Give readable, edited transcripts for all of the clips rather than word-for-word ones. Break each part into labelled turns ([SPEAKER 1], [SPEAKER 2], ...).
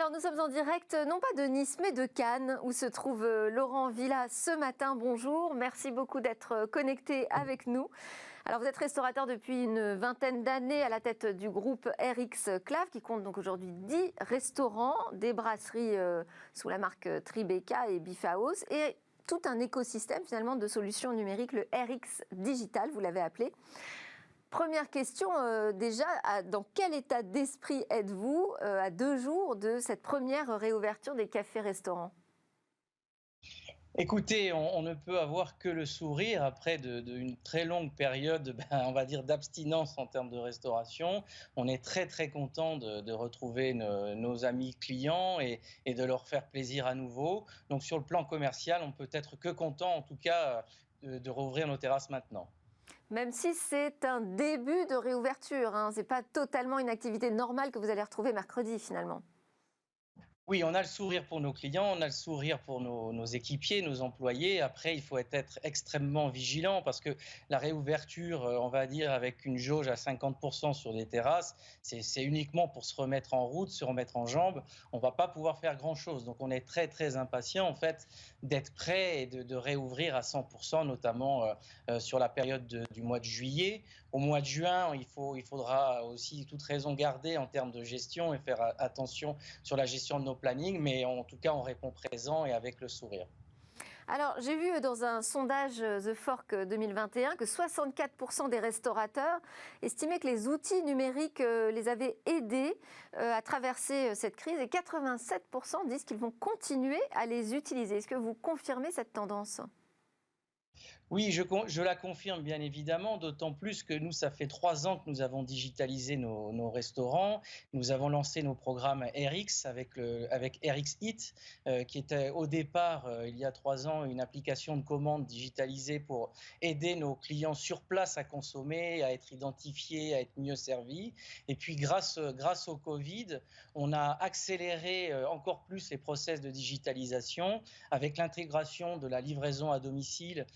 [SPEAKER 1] Alors nous sommes en direct, non pas de Nice, mais de Cannes, où se trouve Laurent Villa ce matin. Bonjour, merci beaucoup d'être connecté avec nous. Alors vous êtes restaurateur depuis une vingtaine d'années à la tête du groupe RX Clave, qui compte donc aujourd'hui 10 restaurants, des brasseries sous la marque Tribeca et Beef House, et tout un écosystème finalement de solutions numériques, le RX Digital, vous l'avez appelé. Première question, déjà, dans quel état d'esprit êtes-vous à 2 jours de cette première réouverture des cafés-restaurants ?
[SPEAKER 2] Écoutez, on ne peut avoir que le sourire après une très longue période, on va dire, d'abstinence en termes de restauration. On est très très content de retrouver nos amis clients et de leur faire plaisir à nouveau. Donc sur le plan commercial, on peut être que content en tout cas de rouvrir nos terrasses maintenant.
[SPEAKER 1] Même si c'est un début de réouverture, hein, ce n'est pas totalement une activité normale que vous allez retrouver mercredi finalement.
[SPEAKER 2] Oui, on a le sourire pour nos clients, on a le sourire pour nos équipiers, nos employés. Après, il faut être extrêmement vigilant parce que la réouverture, on va dire, avec une jauge à 50% sur des terrasses, c'est uniquement pour se remettre en route, se remettre en jambes. On ne va pas pouvoir faire grand-chose. Donc, on est très, très impatient, en fait, d'être prêt et de réouvrir à 100%, notamment sur la période du mois de juillet. Au mois de juin, il faudra aussi toute raison garder en termes de gestion et faire attention sur la gestion de nos plannings, mais en tout cas, on répond présent et avec le sourire.
[SPEAKER 1] Alors, j'ai vu dans un sondage The Fork 2021 que 64% des restaurateurs estimaient que les outils numériques les avaient aidés à traverser cette crise et 87% disent qu'ils vont continuer à les utiliser. Est-ce que vous confirmez cette tendance ?
[SPEAKER 2] Oui, je la confirme bien évidemment, d'autant plus que nous, ça fait 3 ans que nous avons digitalisé nos restaurants. Nous avons lancé nos programmes RX avec RX Eat, qui était au départ, il y a 3 ans, une application de commande digitalisée pour aider nos clients sur place à consommer, à être identifiés, à être mieux servis. Et puis grâce au Covid, on a accéléré encore plus les process de digitalisation avec l'intégration de la livraison à domicile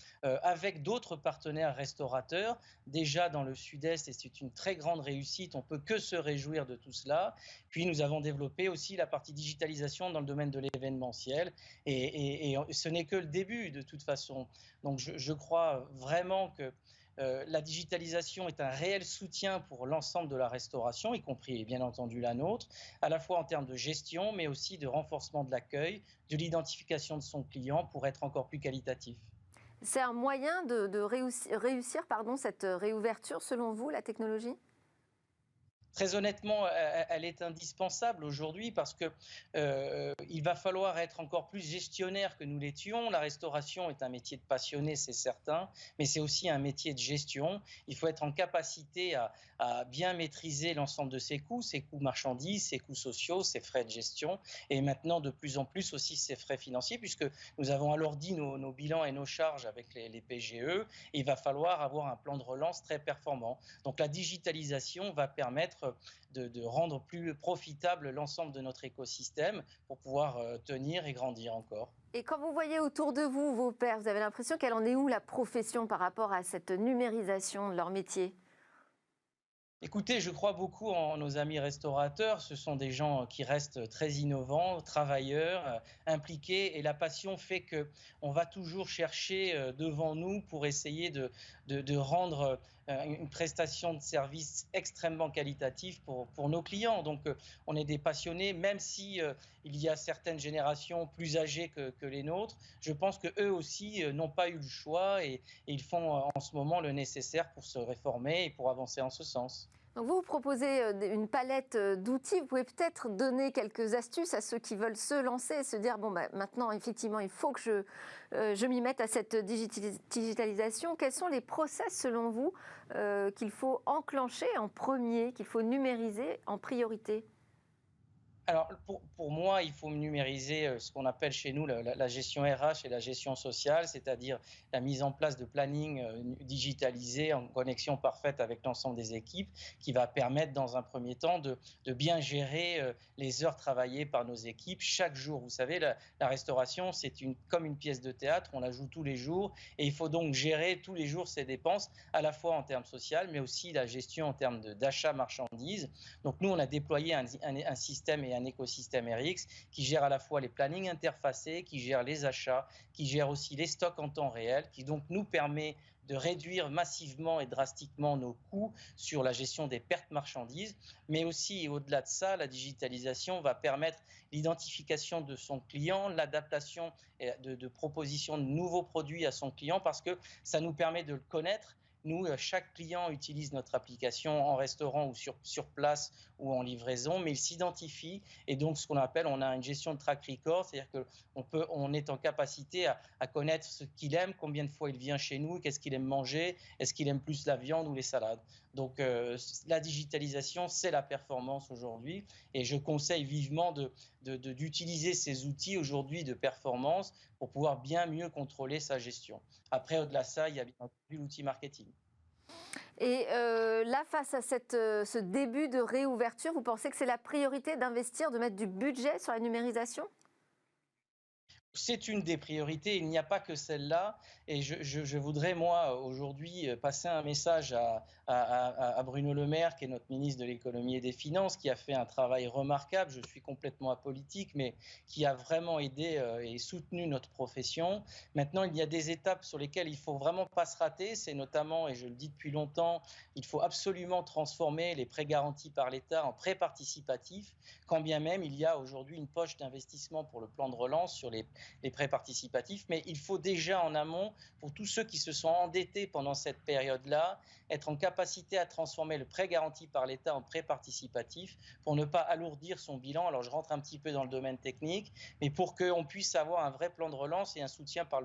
[SPEAKER 2] avec d'autres partenaires restaurateurs, déjà dans le sud-est, et c'est une très grande réussite, on ne peut que se réjouir de tout cela. Puis nous avons développé aussi la partie digitalisation dans le domaine de l'événementiel, et ce n'est que le début de toute façon. Donc je crois vraiment que la digitalisation est un réel soutien pour l'ensemble de la restauration, y compris bien entendu la nôtre, à la fois en termes de gestion, mais aussi de renforcement de l'accueil, de l'identification de son client pour être encore plus qualitatif.
[SPEAKER 1] C'est un moyen de réussir cette réouverture, selon vous, la technologie ?
[SPEAKER 2] Très honnêtement, elle est indispensable aujourd'hui parce que il va falloir être encore plus gestionnaire que nous l'étions. La restauration est un métier de passionné, c'est certain, mais c'est aussi un métier de gestion. Il faut être en capacité à bien maîtriser l'ensemble de ses coûts marchandises, ses coûts sociaux, ses frais de gestion, et maintenant de plus en plus aussi ses frais financiers, puisque nous avons alourdi nos bilans et nos charges avec les PGE. Et il va falloir avoir un plan de relance très performant. Donc la digitalisation va permettre de rendre plus profitable l'ensemble de notre écosystème pour pouvoir tenir et grandir encore.
[SPEAKER 1] Et quand vous voyez autour de vous vos pairs, vous avez l'impression qu'elle en est où, la profession, par rapport à cette numérisation de leur métier ?
[SPEAKER 2] Écoutez, je crois beaucoup en nos amis restaurateurs. Ce sont des gens qui restent très innovants, travailleurs, impliqués, et la passion fait qu'on va toujours chercher devant nous pour essayer de rendre une prestation de service extrêmement qualitative pour nos clients. Donc on est des passionnés, même si il y a certaines générations plus âgées que les nôtres. Je pense qu'eux aussi n'ont pas eu le choix et ils font en ce moment le nécessaire pour se réformer et pour avancer en ce sens.
[SPEAKER 1] Donc vous proposez une palette d'outils. Vous pouvez peut-être donner quelques astuces à ceux qui veulent se lancer et se dire bon, maintenant, effectivement, il faut que je m'y mette à cette digitalisation. Quels sont les process, selon vous, qu'il faut enclencher en premier, qu'il faut numériser en priorité ?
[SPEAKER 2] Alors, pour moi, il faut numériser ce qu'on appelle chez nous la gestion RH et la gestion sociale, c'est-à-dire la mise en place de planning digitalisé en connexion parfaite avec l'ensemble des équipes, qui va permettre dans un premier temps de bien gérer les heures travaillées par nos équipes chaque jour. Vous savez, la restauration, c'est comme une pièce de théâtre, on la joue tous les jours, et il faut donc gérer tous les jours ses dépenses, à la fois en termes social, mais aussi la gestion en termes d'achat marchandises. Donc nous, on a déployé un système et un un écosystème RX qui gère à la fois les plannings interfacés, qui gère les achats, qui gère aussi les stocks en temps réel, qui donc nous permet de réduire massivement et drastiquement nos coûts sur la gestion des pertes marchandises, mais aussi, et au-delà de ça, la digitalisation va permettre l'identification de son client, l'adaptation de propositions de nouveaux produits à son client, parce que ça nous permet de le connaître. Nous, chaque client utilise notre application en restaurant ou sur place ou en livraison, mais il s'identifie et donc ce qu'on appelle, on a une gestion de track record, c'est-à-dire qu'on est en capacité à connaître ce qu'il aime, combien de fois il vient chez nous, qu'est-ce qu'il aime manger, est-ce qu'il aime plus la viande ou les salades. Donc la digitalisation, c'est la performance aujourd'hui et je conseille vivement d'utiliser ces outils aujourd'hui de performance pour pouvoir bien mieux contrôler sa gestion. Après, au-delà de ça, il y a bien entendu l'outil marketing.
[SPEAKER 1] Et là, face à ce début de réouverture, vous pensez que c'est la priorité d'investir, de mettre du budget sur la numérisation ?
[SPEAKER 2] C'est une des priorités, il n'y a pas que celle-là. Et je voudrais, moi, aujourd'hui, passer un message à Bruno Le Maire, qui est notre ministre de l'économie et des finances, qui a fait un travail remarquable. Je suis complètement apolitique, mais qui a vraiment aidé et soutenu notre profession. Maintenant, il y a des étapes sur lesquelles il ne faut vraiment pas se rater. C'est notamment, et je le dis depuis longtemps, il faut absolument transformer les prêts garantis par l'État en prêts participatifs, quand bien même il y a aujourd'hui une poche d'investissement pour le plan de relance sur les prêts participatifs, mais il faut déjà en amont, pour tous ceux qui se sont endettés pendant cette période-là, être en capacité à transformer le prêt garanti par l'État en prêt participatif pour ne pas alourdir son bilan. Alors je rentre un petit peu dans le domaine technique, mais pour qu'on puisse avoir un vrai plan de relance et un soutien par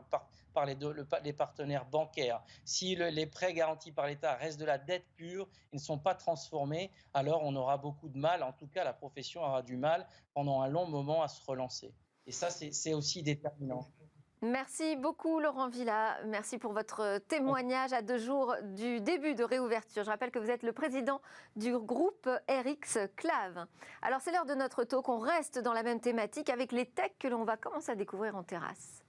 [SPEAKER 2] les partenaires bancaires. Si les prêts garantis par l'État restent de la dette pure et ne sont pas transformés, alors on aura beaucoup de mal, en tout cas la profession aura du mal pendant un long moment à se relancer. Et ça, c'est aussi déterminant.
[SPEAKER 1] Merci beaucoup Laurent Villa, merci pour votre témoignage à 2 jours du début de réouverture. Je rappelle que vous êtes le président du groupe RX Clave. Alors c'est l'heure de notre talk, on reste dans la même thématique avec les techs que l'on va commencer à découvrir en terrasse.